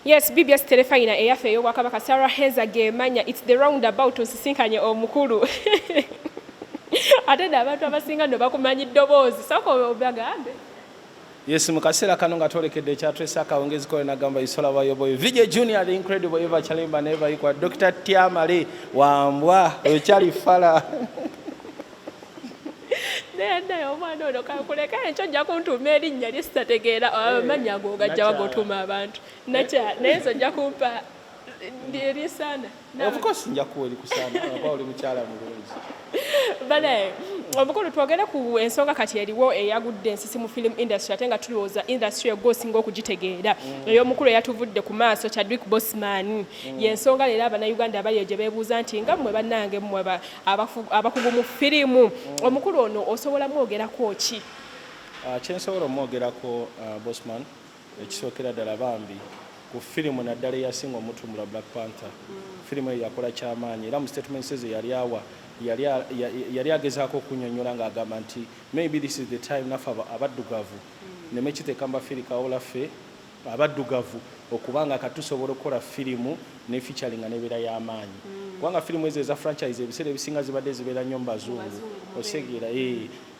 Yes, BBS Telefina eyaffe ey'Obwakabaka Sarah Heza gemanya it's the roundabout osisinkanye omukulu. Ate abantu abasinga no bakumanyi ddoboozi sooka obagambe. Yes, mu kaseera kano nga twolekedde ekyatwesa akawungezi koyo nagamba isola bayoboye VJ Junior the incredible Eva Chalimba never equal Dr. Tiamale Wambwa okyali fala. Naye omwana ono kakuleka ekyo ojja kuntuma erinnya lisitategeera amannya ago gajja bagotuma abantu. Naye nze ojja kumpa erisaana. Of course nja kuwa erikusaana aba oli mukyala mulungi. Bale omukulu twogere ku ensonga kati eriwo eyagudde ensisi mu film industry ate nga tulowooza industry egosinga okugitegeera ey'omukulu eyatuvudde ku maaso Chadwick Boseman y'ensonga leero Abannayuganda bali gye beebuuza nti nga mmwe bannange mmwe abakugu mu firimu omukulu ono osobola mwogerako ki? Kyensobola omwogerako Boseman ekisookera ddala bambi ku firimu naddala eyasinga omutumbula Black Panther firimu eyo yakola kyamaanyi era mu statements ze yali awa yali agezaako okunyonnyola ng'agamba nti maybe this is the time naffe abaddugavu neme kiteekamba firikawo laffe abaddugavu okubanga katusobola okukola firimu ne featuring n'ebeera y'amaanyi kubanga firimu ezo eza franchise ebiseera ebisinga zibadde zibeera nnyo mu bazungu osegeera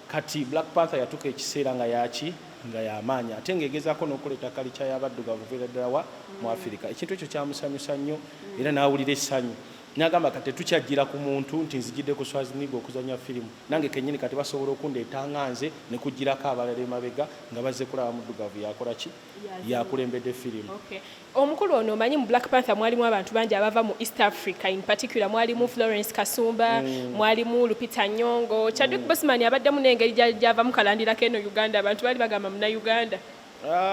kati Black Panther yatuuka ekiseera nga yaki nga y'amaanyi ate ng'egezaako n'okuleeta kalica y'abaddugavu veera ddala wa mu Afirika ekintu ekyo kyamusanyusa nnyo era n'awulira essanyu n'agamba kati tetukyajjira ku muntu nti nzijidde ku Swaziland okuzanya firimu nange kennyini kati basobola okundeeta nga nze ne kugirako abalala emabega nga bazze kulaba muddugavu yakola ki yakulembedde firimu. Omukulu ono omanyi mu Black Panther mwalimu abantu bangi abava mu East Africa in particular mwalimu Florence Kasumba mwalimu Lupita Nyong'o Chadwick Boseman abaddemu n'engeri gy'avamu kalandirako eno Uganda abantu bali bagamba munnayuganda.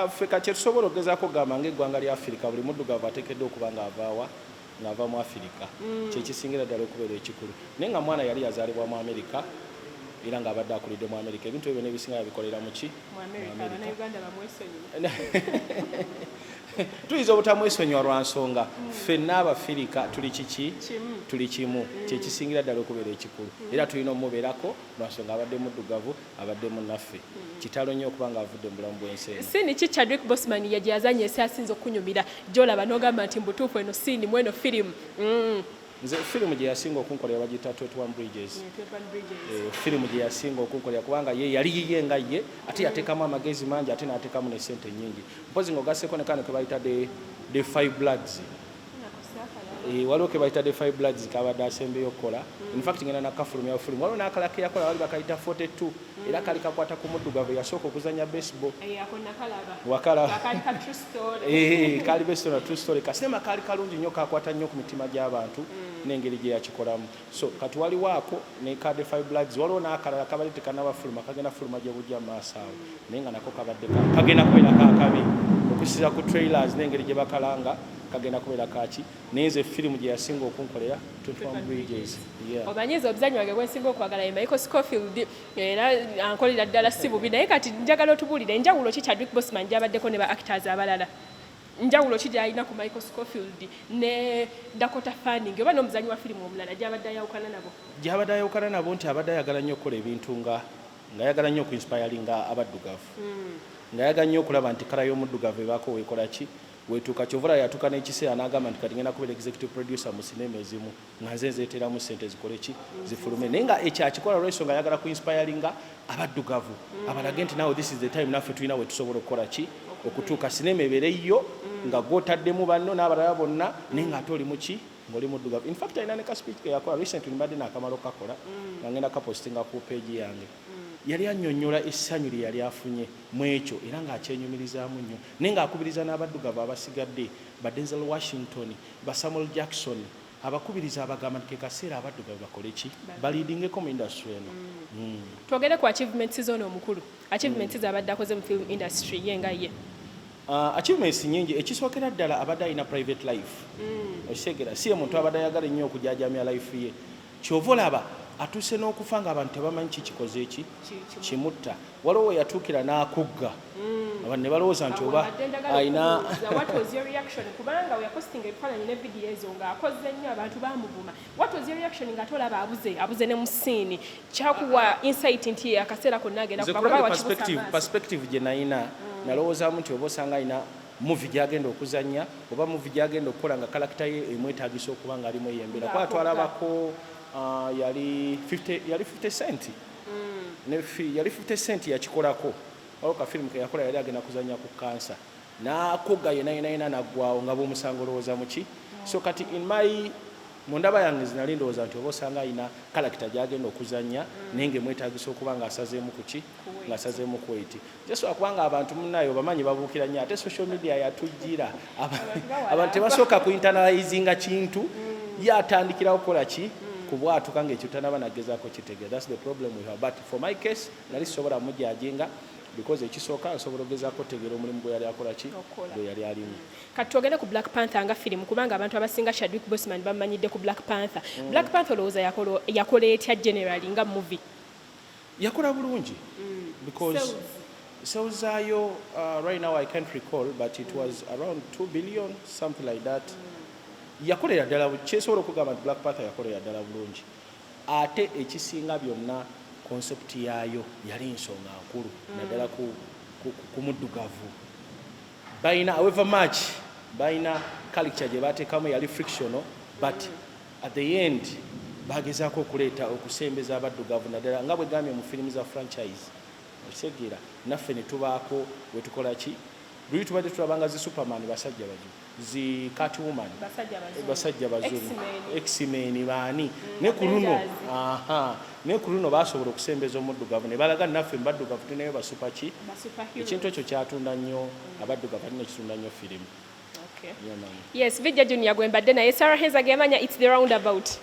Ffe kati tusobola okugezaako okugamba ng'eggwanga lya Afirika buli muddugavu ateekeddwa okuba ng'avaawa ng'ava mu Afirika kyekisingira ddala okubeera ekikulu naye nga mwana yali yazaalibwa mu Amerika era ng'abadde akulidde mu Amerika ebintu ebyo n'ebisinga yabikolera mu ki mu Amerika. Tuyinza obutamwesonyiwa lwa nsonga ffenna Abafirika tuli kiki tuli kimu kyekisingira ddala okubeera ekikulu era tulina omubeerako lwa nsonga abadde muddugavu abadde munnaffe kitalo nnyo okuba ng'avudde mu bulamu bw'ensi eno. Siini ki Chadwick Boseman ye gy'azannya esi asinze okunyumira gy'olaba n'ogamba nti mbutuufu eno siini mu eno firimu? Nze firimu gye yasinga okunkolera bagiyita 21 Bridges. Firimu gye yasinga okunkolera kubanga ye yali yiye nga ye ate yateekamu amagezi mangi ate n'ateekamu ne ssente nnyingi mpozi ng'ogasseeko ne kano ke bayita the Five Bloods. Waliwo ke bayita the Five Bloods kabadde asembeyo okukola in fact ngenda nakafulumya firimu waliwo n'akalala ke yakola bali bakayita 42 era kali kakwata ku muddugavu yasooka okuzanya baseball wakalaba kali baseball true story kasinema kali kalungi nnyo kakwata nnyo ku mitima gy'abantu n'engeri gye yakikolamu so kati waliwo ako ne ka the Five Bloods waliwo n'akalala kabadde tekanabafuluma kagenda fuluma gye bujja mu maaso awo naye nga nako kabadde kagenda kubeera kaakabi okusinziira ku trailers n'engeri gye bakalanga kagenda kubeera kaki naye nze firimu gye yasinga okunkolera 21 Bridges. Omanyiza obuzanyi wange bwensinga okwagala ye Michael Scofield era ankolera ddala si bubi naye kati njagala otubuulire enjawulo ki Chadwick Boseman gy'abaddeko ne ba actors abalala njawulo ki gy'alina ku Michael Scofield ne Dakota Fanning oba n'omuzanyi wa firimu omulala gy'abadde ayawukana nabo? Gy'abadde ayawukana nabo nti abadde ayagala nnyo okukola ebintu ng'ayagala nnyo okuinspiringa abaddugavu ng'ayagala nnyo okulaba nti kala y'omuddugavu ebaako weekola ki wetuuka kyovula yatuuka n'ekiseera n'agamba nti kati ngenda kubeera executive producer mu sinema ezimu nga nze nzeeteramu ssente zikole ki zifulume naye nga ekyakikola olw'ensonga ayagala kuinspiringa abaddugavu abalage nti now this is the time naffe tulina we tusobola okukola ki okutuuka sinema ebeereyo nga gw'otaddemu banno n'abalala bonna naye ng'ate oli mu ki ng'oli muddugavu in fact alina ne ka speech ke yakola recently mbadde n'akamala okakola nga ngenda kapostinga ku page yange yali annyonnyola essanyu lye yali afunye mu ekyo era ng'akyenyumirizaamu nnyo naye ng'akubiriza n'abaddugavu abasigadde ba Denzel Washington ba Samuel Jackson abakubiriza abagamba nti ke kaseera abaddugavu bakole ki baliidingeko mu industry eno. Twogere ku achievements z'ono omukulu achievements abadde akoze mu film industry ye nga ye. Achievements nyingi ekisookera ddala abadde alina private life osegera si ye muntu abadde ayagala ennyo okujaajamya life ye kyova olaba atuuse n'okufa ng'abantu tebamanyi kikikoze eki kimutta waliwo we yatuukira n'akugga abantu ne balowooza nti oba alina what was your reaction kubanga we posting ebifaananyi ne vidiyo ezo ng'akoze nnyo abantu baamuvuma what was your reaction nga tolaba abuze ne mu siini kyakuwa insight nti akaseera konna agenda perspective gye nalina nalowoozaamu nti oba osanga alina movie gyagenda okuzanya oba movie gyagenda okukola nga karakita ye emwetaagisa okuba nga alimu eyembera kuba twalabako yali 50 cent yali 50 cent yakikolako waliwo kafirimu ke yakola yali agenda kuzanya ku kansa n'akoga yenayina naggwawo nga bw'omusango olowooza muki so kati mundaba yange zinali ndowooza nti oba osanga alina karakita gyagenda okuzanya naye ngaemwetaagisa okuba ng'asazeemu kuki ng'asazeemu kweti jesobola kubanga abantu munnayo bamanyi babuukira nnyo ate social media yatujjira abantu tebasooka ku internalizinga kintu yatandikirawo kukola ki kubwatuka ng'ekyo tanaba nagezaako kitegeera. That's the problem we have, but for my case nali sobola mujajinga because ekisooka asobola ogezaako tegeera omulimu gwe yali akola ki gwe yali alimu. Kati twogere ku Black Panther nga firimu kubanga abantu abasinga Chadwick Boseman bamanyidde ku Black Panther. Black Panther olowooza yakola etya generally nga movie? Yakola bulungi because sales zaayo right now I can't recall but it was around 2 billion something like that. Yakolera ddala kyesobola okugamba nti Black Panther yakolera ddala bulungi ate ekisinga byonna concept yaayo yali nsonga nkulu naddala ku muddugavu balina however much balina culture gye bateekamu yali frictional but at the end bagezaako okuleeta okusembeza abaddugavu naddala nga bwe gambye mu firimu za franchise okisegeera naffe ne tubaako we tukola ki luli tubadde tulabanga zi Superman basajja bajo zi Catwoman basajja bazungu X-Men baani ne ku luno basobola okusembeza omuddugavu ne balaga naffe mbaddugavu tunayo basupa ki ekintu ekyo kyatunda nnyo abaddugavu alina ekitunda nnyo firimu. Yes, Vidya Junior gwembadde naye Sarah Heza gemanya It's the Roundabout.